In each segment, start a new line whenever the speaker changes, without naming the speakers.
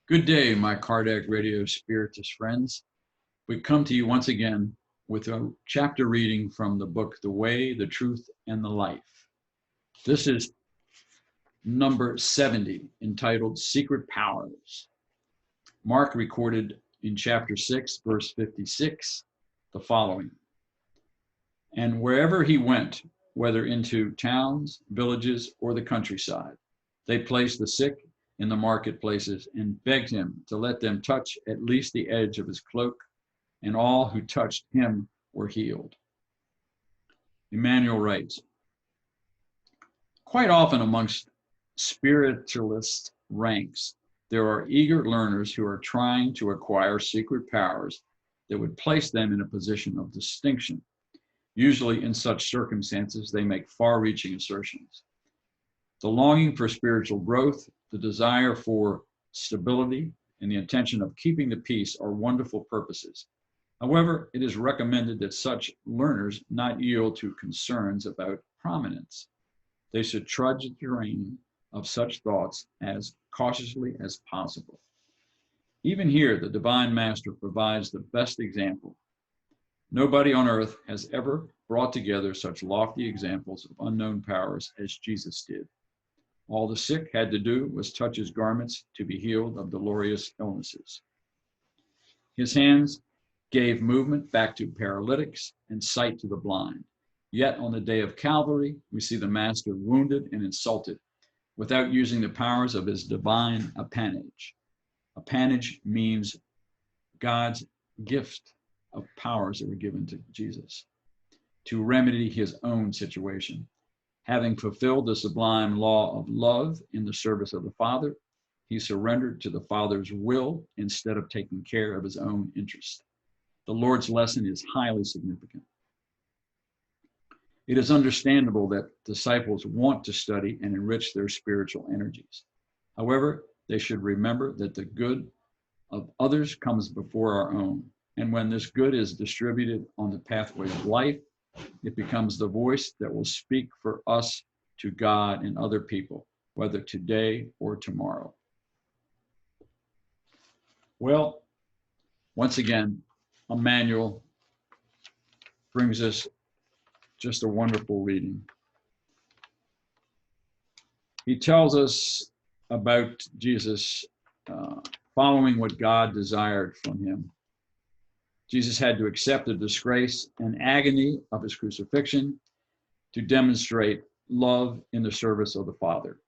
Good day, my Cardiac Radio Spiritist friends. We come to you once again with a chapter reading from the book, The Way, the Truth, and the Life. This is number 70, entitled Secret Powers. Mark recorded in chapter 6, verse 56, the following. And wherever he went, whether into towns, villages, or the countryside, they placed the sick in the marketplaces and begged him to let them touch at least the edge of his cloak, and all who touched him were healed. Emmanuel writes, quite often amongst spiritualist ranks, there are eager learners who are trying to acquire secret powers that would place them in a position of distinction. Usually in such circumstances, they make far-reaching assertions. The longing for spiritual growth, the desire for stability, and the intention of keeping the peace are wonderful purposes. However, it is recommended that such learners not yield to concerns about prominence. They should trudge the terrain of such thoughts as cautiously as possible. Even here, the Divine Master provides the best example. Nobody on earth has ever brought together such lofty examples of unknown powers as Jesus did. All the sick had to do was touch his garments to be healed of dolorous illnesses. His hands gave movement back to paralytics and sight to the blind. Yet on the day of Calvary, we see the Master wounded and insulted without using the powers of his divine appanage. Appanage means God's gift of powers that were given to Jesus to remedy his own situation. Having fulfilled the sublime law of love in the service of the Father, he surrendered to the Father's will instead of taking care of his own interest. The Lord's lesson is highly significant. It is understandable that disciples want to study and enrich their spiritual energies. However, they should remember that the good of others comes before our own. And when this good is distributed on the pathway of life, it becomes the voice that will speak for us to God and other people, whether today or tomorrow. Well, once again, Emmanuel brings us just a wonderful reading. He tells us about Jesus following what God desired from him. Jesus had to accept the disgrace and agony of his crucifixion to demonstrate love in the service of the Father.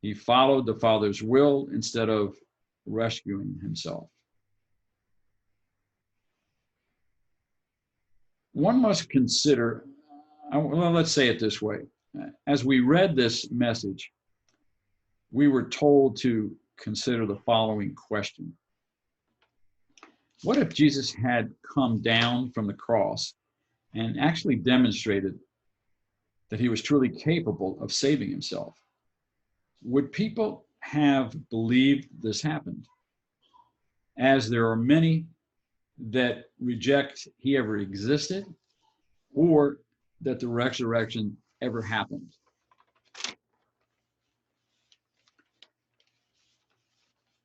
He followed the Father's will instead of rescuing himself. One must consider, well, let's say it this way. As we read this message, we were told to consider the following question. What if Jesus had come down from the cross and actually demonstrated that he was truly capable of saving himself? Would people have believed this happened? As there are many that reject he ever existed or that the resurrection ever happened.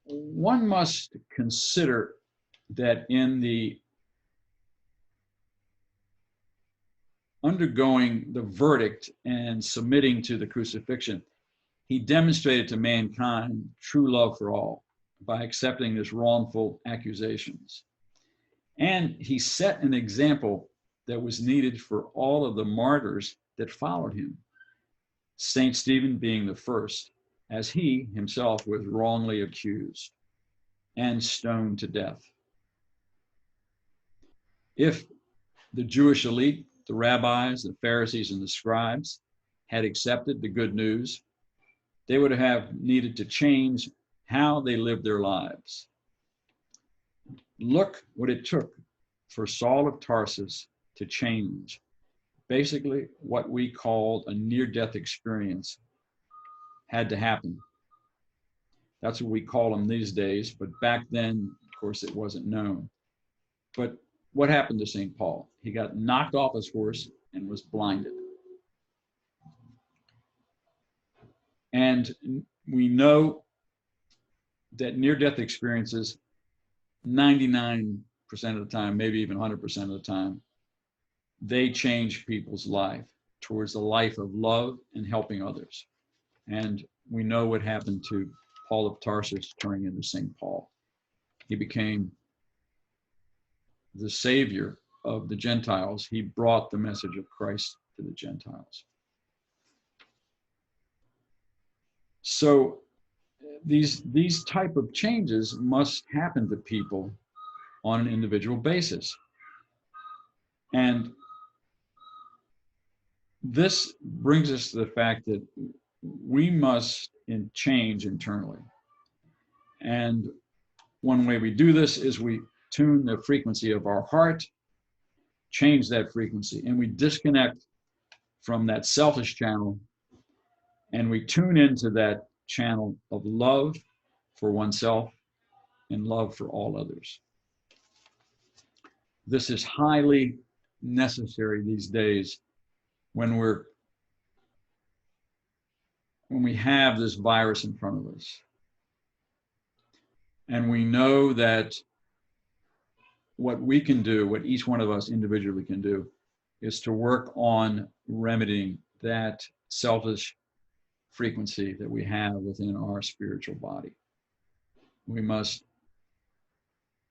One must consider that in the undergoing the verdict and submitting to the crucifixion, he demonstrated to mankind true love for all by accepting his wrongful accusations. And he set an example that was needed for all of the martyrs that followed him, Saint Stephen being the first, as he himself was wrongly accused and stoned to death. If the Jewish elite, the rabbis, the Pharisees, and the scribes had accepted the good news, they would have needed to change how they lived their lives. Look what it took for Saul of Tarsus to change. Basically, what we called a near-death experience had to happen. That's what we call them these days, but back then, of course, it wasn't known. But what happened to St. Paul? He got knocked off his horse and was blinded. And we know that near-death experiences, 99% of the time, maybe even 100% of the time, they change people's life towards a life of love and helping others. And we know what happened to Paul of Tarsus turning into St. Paul. He became the savior of the Gentiles. He brought the message of Christ to the Gentiles. So these type of changes must happen to people on an individual basis. And this brings us to the fact that we must change internally. And one way we do this is we tune the frequency of our heart, change that frequency, and we disconnect from that selfish channel, and we tune into that channel of love for oneself and love for all others. This is highly necessary these days when we have this virus in front of us. And we know that what we can do, what each one of us individually can do, is to work on remedying that selfish frequency that we have within our spiritual body. We must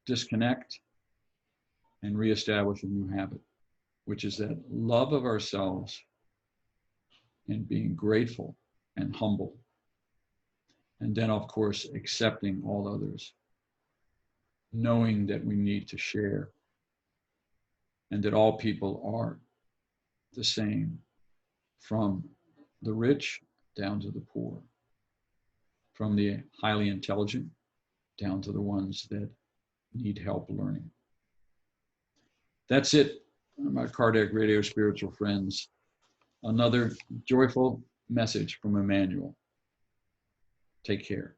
disconnect and reestablish a new habit, which is that love of ourselves and being grateful and humble. And then, of course, accepting all others, knowing that we need to share and that all people are the same, from the rich down to the poor, from the highly intelligent down to the ones that need help learning. That's it, my Cardiac Radio spiritual friends. Another joyful message from Emmanuel. Take care.